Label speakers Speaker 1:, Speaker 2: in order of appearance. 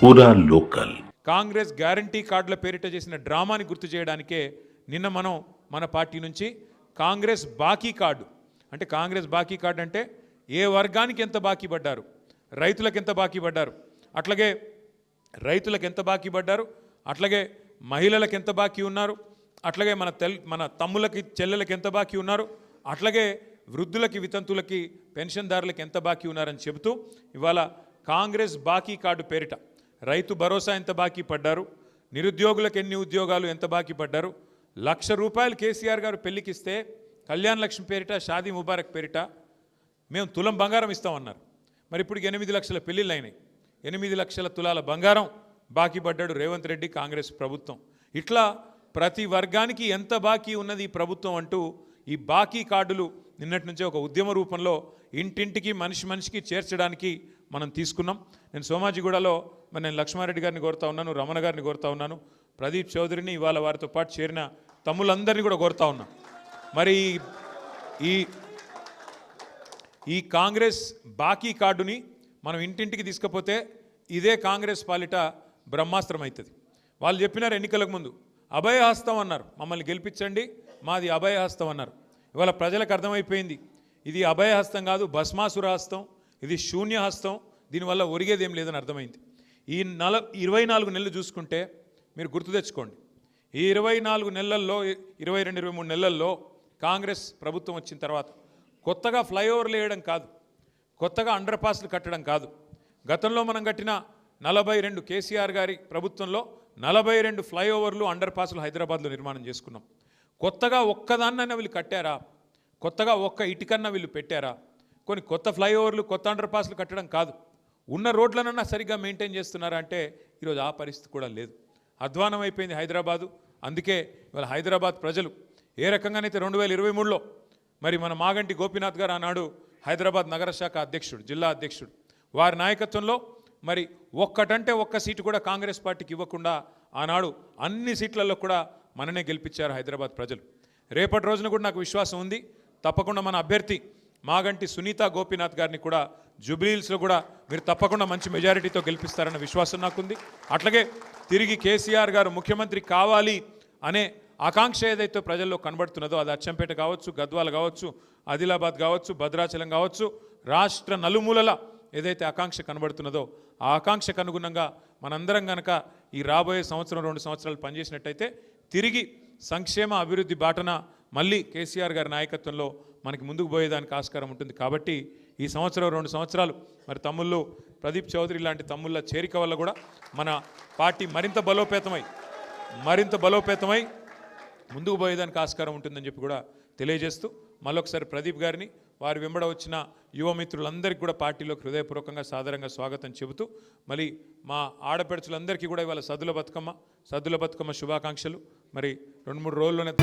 Speaker 1: పూరా local.
Speaker 2: Congress guarantee కార్డుల పేరిట చేసిన డ్రామాని గుర్తు చేయడానికే నిన్న మనం మన పార్టీ నుంచి కాంగ్రెస్ బాకీ కార్డు అంటే కాంగ్రెస్ బాకీ కార్డు అంటే ఏ వర్గానికి ఎంత బాకీ పడ్డారు, రైతులకు ఎంత బాకీ పడ్డారు, అట్లాగే రైతులకు ఎంత బాకీ పడ్డారు, అట్లాగే మహిళలకు ఎంత బాకీ ఉన్నారు, అట్లాగే మన తమ్ములకి చెల్లెలకి ఎంత బాకీ ఉన్నారు, అట్లాగే వృద్ధులకి వితంతులకి పెన్షన్దారులకి ఎంత బాకీ ఉన్నారని చెబుతూ ఇవాళ కాంగ్రెస్ బాకీ కార్డు పేరిట రైతు భరోసా ఎంత బాకీ పడ్డారు, నిరుద్యోగులకు ఎన్ని ఉద్యోగాలు ఎంత బాకీ పడ్డారు, ₹1,00,000 కేసీఆర్ గారు పెళ్లికిస్తే కళ్యాణ్ లక్ష్మి పేరిట షాదీ ముబారక్ పేరిట మేము తులం బంగారం ఇస్తామన్నారు. మరి ఇప్పుడు 8 లక్షల పెళ్లిళ్ళు అయినాయి. 8 లక్షల తులాల బంగారం బాకీ పడ్డాడు రేవంత్ రెడ్డి కాంగ్రెస్ ప్రభుత్వం. ఇట్లా ప్రతి వర్గానికి ఎంత బాకీ ఉన్నది ఈ ప్రభుత్వం అంటూ ఈ బాకీ కార్డులు నిన్నటి నుంచే ఒక ఉద్యమ రూపంలో ఇంటింటికి మనిషికి చేర్చడానికి మనం తీసుకున్నాం. నేను సోమాజిగూడలో నేను లక్ష్మారెడ్డి గారిని కోరుతా ఉన్నాను, రమణ గారిని కోరుతా ఉన్నాను, ప్రదీప్ చౌదరిని ఇవాళ వారితో పాటు చేరిన తమ్ములందరినీ కూడా కోరుతా ఉన్నాం. మరి ఈ కాంగ్రెస్ బాకీ కార్డుని మనం ఇంటింటికి తీసుకపోతే ఇదే కాంగ్రెస్ పాలిట బ్రహ్మాస్త్రం అవుతుంది. వాళ్ళు చెప్పినారు ఎన్నికలకు ముందు అభయహస్తం అన్నారు, మమ్మల్ని గెలిపించండి మాది అభయహస్తం అన్నారు. ఇవాళ ప్రజలకు అర్థమైపోయింది ఇది అభయహస్తం కాదు, భస్మాసుర హస్తం, ఇది శూన్యహస్తం, దీనివల్ల ఒరిగేదేం లేదని అర్థమైంది. ఈ 24 నెలలు చూసుకుంటే మీరు గుర్తు తెచ్చుకోండి, ఈ 24 నెలల్లో 22-23 నెలల్లో కాంగ్రెస్ ప్రభుత్వం వచ్చిన తర్వాత కొత్తగా ఫ్లైఓవర్లు వేయడం కాదు, కొత్తగా అండర్ పాస్లు కట్టడం కాదు, గతంలో మనం కట్టిన 42 కేసీఆర్ గారి ప్రభుత్వంలో 42 ఫ్లైఓవర్లు అండర్ పాస్లు హైదరాబాద్లో నిర్మాణం చేసుకున్నాం. కొత్తగా ఒక్కదాన్నైనా వీళ్ళు కట్టారా, కొత్తగా ఒక్క ఇటుకన్నా వీళ్ళు పెట్టారా, కొన్ని కొత్త ఫ్లైఓవర్లు కొత్త అండర్ పాస్లు కట్టడం కాదు, ఉన్న రోడ్లనన్నా సరిగ్గా మెయింటైన్ చేస్తున్నారా అంటే ఈరోజు ఆ పరిస్థితి కూడా లేదు. అధ్వానం అయిపోయింది హైదరాబాదు. అందుకే ఇవాళ హైదరాబాద్ ప్రజలు ఏ రకంగానైతే 2023లో మరి మన మాగంటి గోపీనాథ్ గారు ఆనాడు హైదరాబాద్ నగర శాఖ అధ్యక్షుడు, జిల్లా అధ్యక్షుడు, వారి నాయకత్వంలో మరి ఒక్కటంటే ఒక్క సీటు కూడా కాంగ్రెస్ పార్టీకి ఇవ్వకుండా ఆనాడు అన్ని సీట్లలో కూడా మననే గెలిపించారు హైదరాబాద్ ప్రజలు. రేపటి రోజున కూడా నాకు విశ్వాసం ఉంది, తప్పకుండా మన అభ్యర్థి మాగంటి సునీత గోపీనాథ్ గారిని కూడా జూబ్లీహిల్స్లో కూడా మీరు తప్పకుండా మంచి మెజారిటీతో గెలిపిస్తారన్న విశ్వాసం నాకుంది. అట్లాగే తిరిగి కేసీఆర్ గారు ముఖ్యమంత్రి కావాలి అనే ఆకాంక్ష ఏదైతే ప్రజల్లో కనబడుతున్నదో అది అచ్చంపేట కావచ్చు, గద్వాల కావచ్చు, ఆదిలాబాద్ కావచ్చు, భద్రాచలం కావచ్చు, రాష్ట్ర నలుమూలల ఏదైతే ఆకాంక్ష కనబడుతున్నదో ఆ ఆకాంక్షకు అనుగుణంగా మనందరం కనుక ఈ రాబోయే 1-2 సంవత్సరాలు పనిచేసినట్టయితే తిరిగి సంక్షేమ అభివృద్ధి బాటన మళ్ళీ కేసీఆర్ గారి నాయకత్వంలో మనకి ముందుకు పోయేదానికి ఆస్కారం ఉంటుంది. కాబట్టి ఈ 1-2 సంవత్సరాలు మరి తమ్ముళ్ళు ప్రదీప్ చౌదరి లాంటి తమ్ముళ్ళ చేరిక వల్ల కూడా మన పార్టీ మరింత బలోపేతమై ముందుకు పోయేదానికి ఆస్కారం ఉంటుందని చెప్పి కూడా తెలియజేస్తూ మళ్ళొకసారి ప్రదీప్ గారిని వారి వెంబడ వచ్చిన యువ మిత్రులందరికీ కూడా పార్టీలోకి హృదయపూర్వకంగా సాదరంగా స్వాగతం చెబుతూ మళ్ళీ మా ఆడపడుచులందరికీ కూడా ఇవాళ సద్దుల బతుకమ్మ శుభాకాంక్షలు. మరి 2-3 రోజుల్లోనే